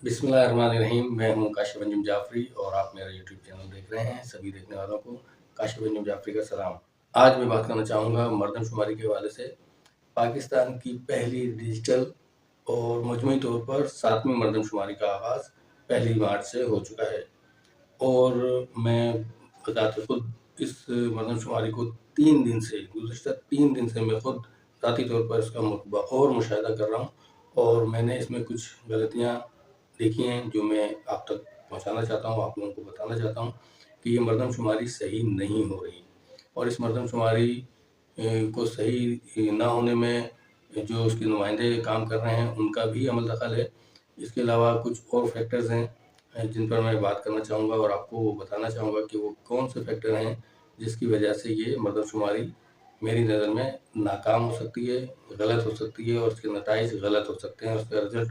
बिस्मिल्लाहिर्रहमानिर्रहीम। मैं हूं काशिफ अंजुम जाफरी और आप मेरा यूट्यूब चैनल देख रहे हैं। सभी देखने वालों को काशिफ अंजुम जाफरी का सलाम। आज मैं बात करना चाहूँगा मरदमशुमारी के हवाले से। पाकिस्तान की पहली डिजिटल और मजमूई तौर पर 7वीं मरदमशुमारी का आगाज़ 1 मार्च से हो चुका है और मैं बताते खुद इस मरदमशुमारी को 3 दिन से गुज़िश्ता 3 दिन से मैं खुद ज़ाती तौर पर इसका मुताबा और मुशाहिदा कर रहा हूँ और मैंने इसमें कुछ गलतियाँ देखी हैं जो मैं आप तक पहुंचाना चाहता हूं, आप लोगों को बताना चाहता हूं कि ये मरदमशुमारी सही नहीं हो रही और इस मरदमशुमारी को सही ना होने में जो उसके नुमाइंदे काम कर रहे हैं उनका भी अमल दखल है। इसके अलावा कुछ और फैक्टर्स हैं जिन पर मैं बात करना चाहूँगा और आपको बताना चाहूँगा कि वो कौन से फैक्टर हैं जिसकी वजह से ये मरदमशुमारी मेरी नज़र में नाकाम हो सकती है, गलत हो सकती है और उसके नताइज गलत हो सकते हैं। उसका रिजल्ट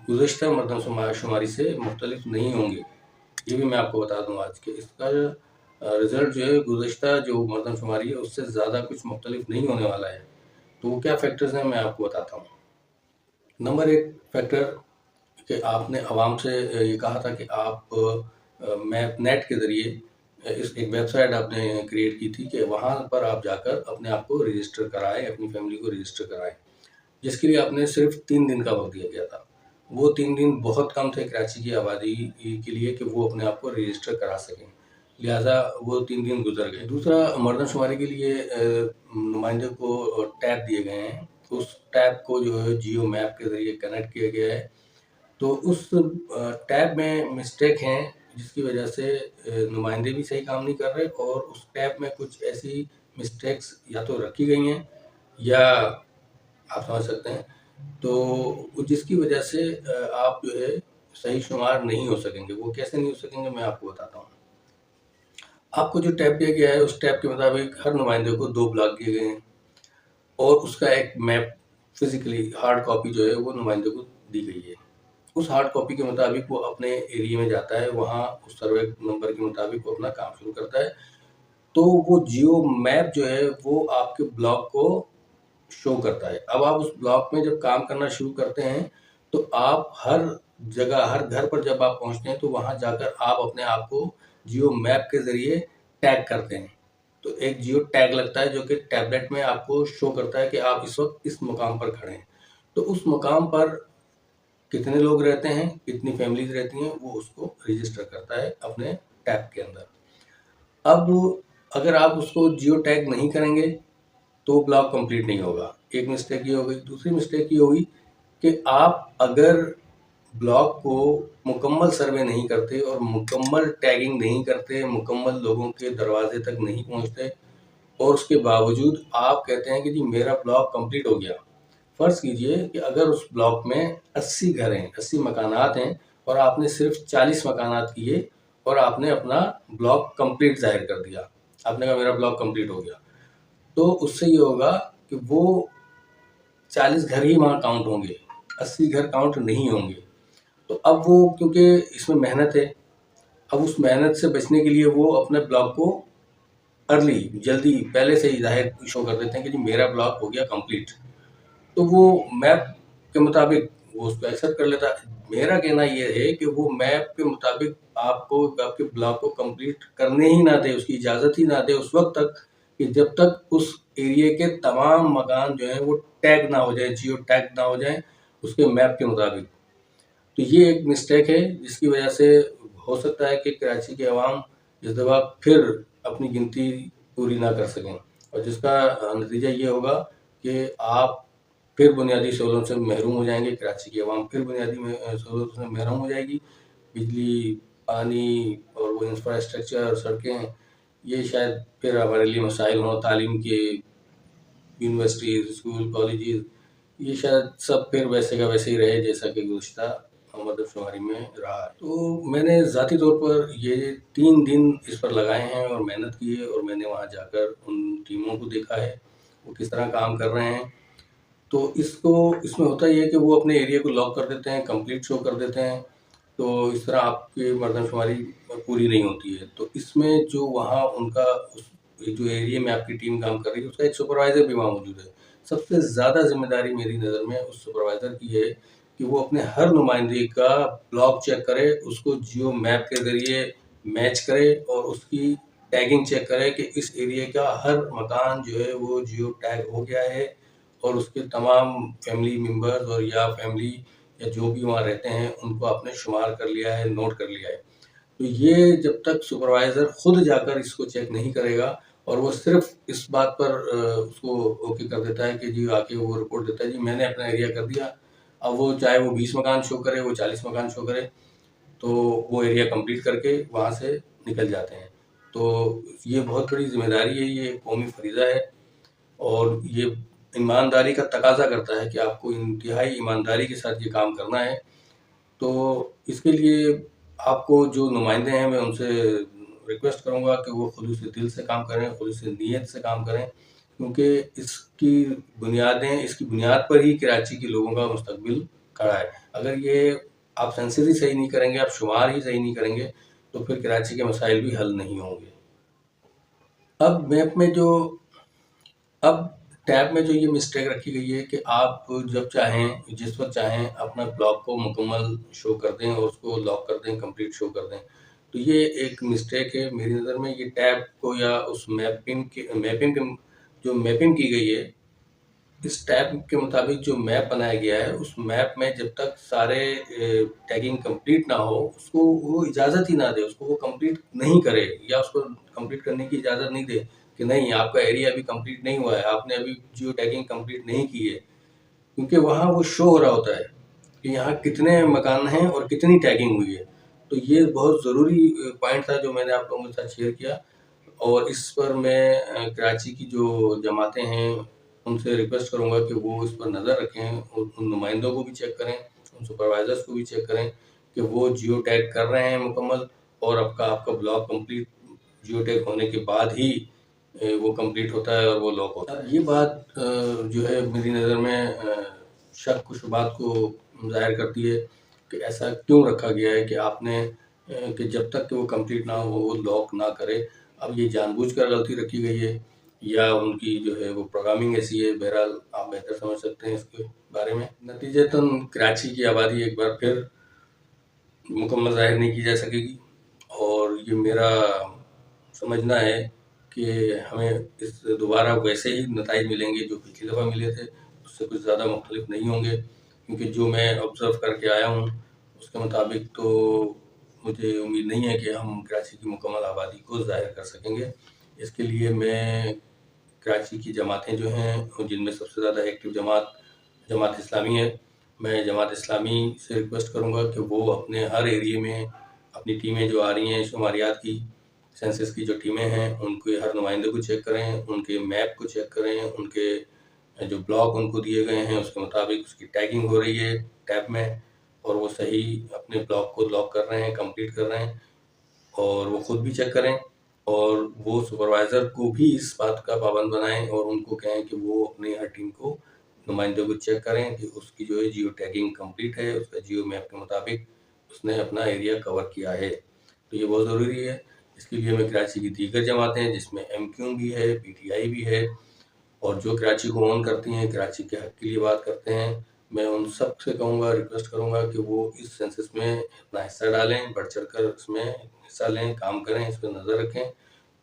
गुज़िश्ता मरदमशुमारी से मुख्तलिफ नहीं होंगे। ये भी मैं आपको बता दूँ आज के इसका रिज़ल्ट जो है गुज़िश्ता जो मरदमशुमारी है उससे ज़्यादा कुछ मुख्तलिफ नहीं होने वाला है। तो वो क्या फैक्टर्स हैं मैं आपको बताता हूँ। नंबर 1 फैक्टर कि आपने आवाम से ये कहा था कि आप मैप नेट के ज़रिए इस एक वेबसाइट आपने क्रिएट की थी कि वहाँ पर आप जाकर अपने आप को रजिस्टर कराएँ, अपनी फैमिली को रजिस्टर कराएँ, जिसके लिए आपने सिर्फ 3 दिन का वक्त दिया गया था। वो 3 दिन बहुत कम थे कराची की आबादी के लिए कि वो अपने आप को रजिस्टर करा सकें, लिहाजा वो 3 दिन गुजर गए। दूसरा, मरदमशुमारी के लिए नुमाइंदे को टैब दिए गए हैं, उस टैब को जो है जियो मैप के ज़रिए कनेक्ट किया गया है। तो उस टैब में मिस्टेक हैं जिसकी वजह से नुमाइंदे भी सही काम नहीं कर रहे और उस टैब में कुछ ऐसी मिस्टेक्स या तो रखी गई हैं या आप समझ सकते हैं, तो जिसकी वजह से आप जो है सही शुमार नहीं हो सकेंगे। वो कैसे नहीं हो सकेंगे मैं आपको बताता हूँ। आपको जो टैब दिया गया है उस टैब के मुताबिक हर नुमाइंदे को 2 ब्लॉक दिए गए हैं और उसका एक मैप फिजिकली हार्ड कॉपी जो है वो नुमाइंदे को दी गई है। उस हार्ड कॉपी के मुताबिक वो अपने एरिया में जाता है, वहाँ उस सर्वे नंबर के मुताबिक वो अपना काम शुरू करता है। तो वो जियो मैप जो है वो आपके ब्लॉक को शो करता है। अब आप उस ब्लॉक में जब काम करना शुरू करते हैं तो आप हर जगह हर घर पर जब आप पहुंचते हैं तो वहां जाकर आप अपने आप को जियो मैप के ज़रिए टैग करते हैं। तो एक जियो टैग लगता है जो कि टैबलेट में आपको शो करता है कि आप इस वक्त इस मुकाम पर खड़े हैं। तो उस मुकाम पर कितने लोग रहते हैं, कितनी फैमिलीज रहती हैं, वो उसको रजिस्टर करता है अपने टैब के अंदर। अब अगर आप उसको जियो टैग नहीं करेंगे तो ब्लॉक कंप्लीट नहीं होगा। एक मिस्टेक ये हो गई। दूसरी मिस्टेक ये हुई कि आप अगर ब्लॉक को मुकम्मल सर्वे नहीं करते और मुकम्मल टैगिंग नहीं करते, मुकम्मल लोगों के दरवाजे तक नहीं पहुंचते और उसके बावजूद आप कहते हैं कि जी मेरा ब्लॉक कंप्लीट हो गया। फ़र्ज़ कीजिए कि अगर उस ब्लॉक में 80 घर हैं, 80 मकानात हैं और आपने सिर्फ 40 मकानात किए और आपने अपना ब्लॉक कंप्लीट ज़ाहिर कर दिया। आपने कहा मेरा ब्लॉक कंप्लीट हो गया। तो उससे ये होगा कि वो 40 घर ही वहाँ काउंट होंगे, 80 घर काउंट नहीं होंगे। तो अब वो क्योंकि इसमें मेहनत है, अब उस मेहनत से बचने के लिए वो अपने ब्लॉक को अर्ली जल्दी पहले से ही ज़ाहिर शो कर देते हैं कि जी मेरा ब्लॉक हो गया कंप्लीट। तो वो मैप के मुताबिक वो उसको एक्सेप्ट कर लेता है। मेरा कहना ये है कि वो मैप के मुताबिक आपको आपके ब्लॉक को कंप्लीट करने ही ना दे, उसकी इजाज़त ही ना दे उस वक्त तक कि जब तक उस एरिया के तमाम मकान जो हैं वो टैग ना हो जाए, जियो टैग ना हो जाए उसके मैप के मुताबिक। तो ये एक मिस्टेक है जिसकी वजह से हो सकता है कि कराची के अवाम इस दफ़ा फिर अपनी गिनती पूरी ना कर सकें और जिसका नतीजा ये होगा कि आप फिर बुनियादी सहूलतों से महरूम हो जाएंगे। कराची की आवाम फिर बुनियादी सहूलतों से महरूम हो जाएगी। बिजली, पानी और वो इंफ्रास्ट्रक्चर, सड़कें, ये शायद फिर हमारे लिए मसाइल हों। तालीम के यूनिवर्सिटीज़, स्कूल, कॉलेजेस, ये शायद सब फिर वैसे का वैसे ही रहे जैसा कि गुज़िश्ता मरदमशुमारी में रहा है। तो मैंने ज़ाती तौर पर ये 3 दिन इस पर लगाए हैं और मेहनत की है और मैंने वहाँ जाकर उन टीमों को देखा है वो किस तरह काम कर रहे हैं। तो इसमें होता ये है कि वो अपने एरिया को लॉक कर देते हैं, कंप्लीट शो कर देते हैं, तो इस तरह आपकी मरदमशुमारी पूरी नहीं होती है। तो इसमें जो वहाँ उनका उस जो एरिया में आपकी टीम काम कर रही है उसका एक सुपरवाइज़र भी वहाँ मौजूद है। सबसे ज़्यादा ज़िम्मेदारी मेरी नज़र में उस सुपरवाइज़र की है کہ وہ اپنے ہر نمائندے کا بلاک چیک کرے، اس کو جیو میپ کے ذریعے میچ کرے اور اس کی ٹیگنگ چیک کرے کہ اس ایریے کا ہر مکان جو ہے وہ جیو ٹیگ ہو گیا ہے اور اس کے تمام فیملی ممبرز اور یا فیملی یا جو بھی وہاں رہتے ہیں ان کو آپ نے شمار کر لیا ہے، نوٹ کر لیا ہے۔ تو یہ جب تک سپروائزر خود جا کر اس کو چیک نہیں کرے گا اور وہ صرف اس بات پر اس کو اوکے کر دیتا ہے کہ جی آ کے وہ رپورٹ دیتا ہے جی میں نے اپنا ایریا کر دیا، اب وہ چاہے وہ 20 مکان شو کرے، وہ 40 مکان شو کرے، تو وہ ایریا کمپلیٹ کر کے وہاں سے نکل جاتے ہیں۔ تو یہ بہت بڑی ذمہ داری ہے، یہ قومی فریضہ ہے اور یہ ایمانداری کا تقاضا کرتا ہے کہ آپ کو انتہائی ایمانداری کے ساتھ یہ کام کرنا ہے۔ تو اس کے لیے آپ کو جو نمائندے ہیں میں ان سے ریکویسٹ کروں گا کہ وہ خلوص دل سے کام کریں، خلوص نیت سے کام کریں، کیونکہ اس کی بنیاد پر ہی کراچی کے لوگوں کا مستقبل کھڑا ہے۔ اگر یہ آپ سینسس ہی صحیح نہیں کریں گے، آپ شمار ہی صحیح نہیں کریں گے تو پھر کراچی کے مسائل بھی حل نہیں ہوں گے۔ اب میپ میں اب ٹیب میں جو یہ مسٹیک رکھی گئی ہے کہ آپ جب چاہیں جس وقت چاہیں اپنا بلاک کو مکمل شو کر دیں اور اس کو لاک کر دیں، کمپلیٹ شو کر دیں، تو یہ ایک مسٹیک ہے میری نظر میں۔ یہ ٹیب کو یا اس میپنگ کی گئی ہے، اس ٹیب کے مطابق جو میپ بنایا گیا ہے اس میپ میں جب تک سارے ٹیگنگ کمپلیٹ نہ ہو اس کو وہ اجازت ہی نہ دے، اس کو وہ کمپلیٹ نہیں کرے یا اس کو کمپلیٹ کرنے کی اجازت نہیں دے کہ نہیں آپ کا ایریا ابھی کمپلیٹ نہیں ہوا ہے، آپ نے ابھی جیو ٹیگنگ کمپلیٹ نہیں کی ہے، کیونکہ وہاں وہ شو ہو رہا ہوتا ہے کہ یہاں کتنے مکان ہیں اور کتنی ٹیگنگ ہوئی ہے۔ تو یہ بہت ضروری پوائنٹ تھا جو میں نے آپ لوگوں کے ساتھ شیئر کیا، اور اس پر میں کراچی کی جو جماعتیں ہیں ان سے ریکویسٹ کروں گا کہ وہ اس پر نظر رکھیں، ان نمائندوں کو بھی چیک کریں، ان سپروائزرز کو بھی چیک کریں کہ وہ جیو ٹیگ کر رہے ہیں مکمل، اور آپ کا بلاک کمپلیٹ جیو ٹیگ ہونے کے بعد ہی وہ کمپلیٹ ہوتا ہے اور وہ لاک ہوتا ہے۔ یہ بات جو ہے میری نظر میں شک و شبہات کو ظاہر کرتی ہے کہ ایسا کیوں رکھا گیا ہے کہ آپ نے کہ جب تک کہ وہ کمپلیٹ نہ ہو وہ لاک نہ کرے۔ اب یہ جان بوجھ کر غلطی رکھی گئی ہے یا ان کی جو ہے وہ پروگرامنگ ایسی ہے، بہرحال آپ بہتر سمجھ سکتے ہیں اس کے بارے میں۔ نتیجتاً کراچی کی آبادی ایک بار پھر مکمل ظاہر نہیں کی جا سکے گی، اور یہ میرا سمجھنا ہے کہ ہمیں اس دوبارہ ویسے ہی نتائج ملیں گے جو پچھلی دفعہ ملے تھے، اس سے کچھ زیادہ مختلف نہیں ہوں گے، کیونکہ جو میں آبزرو کر کے آیا ہوں اس کے مطابق تو مجھے امید نہیں ہے کہ ہم کراچی کی مکمل آبادی کو ظاہر کر سکیں گے۔ اس کے لیے میں کراچی کی جماعتیں جو ہیں جن میں سب سے زیادہ ایکٹیو جماعت اسلامی ہے، میں جماعت اسلامی سے ریکویسٹ کروں گا کہ وہ اپنے ہر ایریے میں اپنی ٹیمیں جو آ رہی ہیں شماریات کی، سینسس کی جو ٹیمیں ہیں ان کے ہر نمائندے کو چیک کریں، ان کے میپ کو چیک کریں، ان کے جو بلاک ان کو دیے گئے ہیں اس کے مطابق اس کی ٹیگنگ ہو رہی ہے ٹیب میں، اور وہ صحیح اپنے بلاک کو لاک کر رہے ہیں، کمپلیٹ کر رہے ہیں، اور وہ خود بھی چیک کریں اور وہ سپروائزر کو بھی اس بات کا پابند بنائیں اور ان کو کہیں کہ وہ اپنی ہر ٹیم کو نمائندوں کو چیک کریں کہ اس کی جو ہے جیو ٹیگنگ کمپلیٹ ہے، اس کا جیو میپ کے مطابق اس نے اپنا ایریا کور کیا ہے۔ تو یہ بہت ضروری ہے۔ اس کے لیے میں کراچی کی دیگر جماعتیں جس میں ایم کیو بھی ہے، پی ٹی آئی بھی ہے، اور جو کراچی کو اون کرتی ہیں، کراچی کے حق کے لیے بات کرتے ہیں، میں ان سب سے کہوں گا، ریکویسٹ کروں گا کہ وہ اس سینسس میں اپنا حصہ ڈالیں، بڑھ چڑھ کر اس میں حصہ لیں، کام کریں، اس پہ نظر رکھیں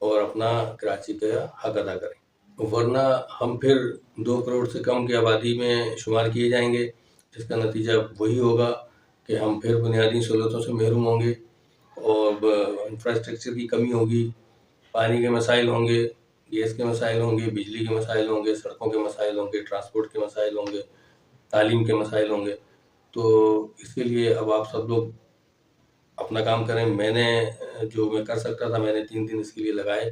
اور اپنا کراچی کا حق ادا کریں، ورنہ ہم پھر 2 کروڑ سے کم کی آبادی میں شمار کیے جائیں گے، جس کا نتیجہ وہی ہوگا کہ ہم پھر بنیادی سہولتوں سے محروم ہوں گے اور انفراسٹرکچر کی کمی ہوگی، پانی کے مسائل ہوں گے، گیس کے مسائل ہوں گے، بجلی کے مسائل ہوں گے، سڑکوں کے مسائل ہوں گے، ٹرانسپورٹ کے مسائل ہوں گے، تعلیم کے مسائل ہوں گے۔ تو اس کے لیے اب آپ سب لوگ اپنا کام کریں۔ میں نے جو میں کر سکتا تھا میں نے 3 دن اس کے لیے لگائے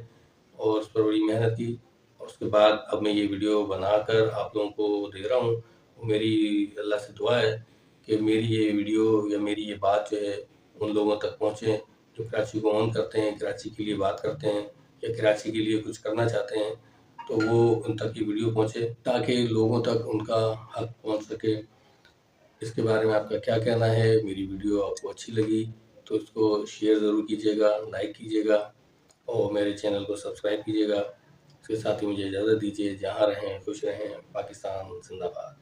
اور اس پر بڑی محنت کی، اور اس کے بعد اب میں یہ ویڈیو بنا کر آپ لوگوں کو دے رہا ہوں۔ میری اللہ سے دعا ہے کہ میری یہ ویڈیو یا میری یہ بات جو ہے ان لوگوں تک پہنچے جو کراچی کو اون کرتے ہیں، کراچی کے لیے بات کرتے ہیں یا کراچی کے لیے کچھ کرنا چاہتے ہیں، تو وہ ان تک یہ ویڈیو پہنچے تاکہ لوگوں تک ان کا حق پہنچ سکے۔ اس کے بارے میں آپ کا کیا کہنا ہے؟ میری ویڈیو آپ کو اچھی لگی تو اس کو شیئر ضرور کیجیے گا، لائک کیجیے گا اور میرے چینل کو سبسکرائب کیجیے گا۔ اس کے ساتھ ہی مجھے اجازت دیجیے، جہاں رہیں خوش رہیں، پاکستان زندہ باد۔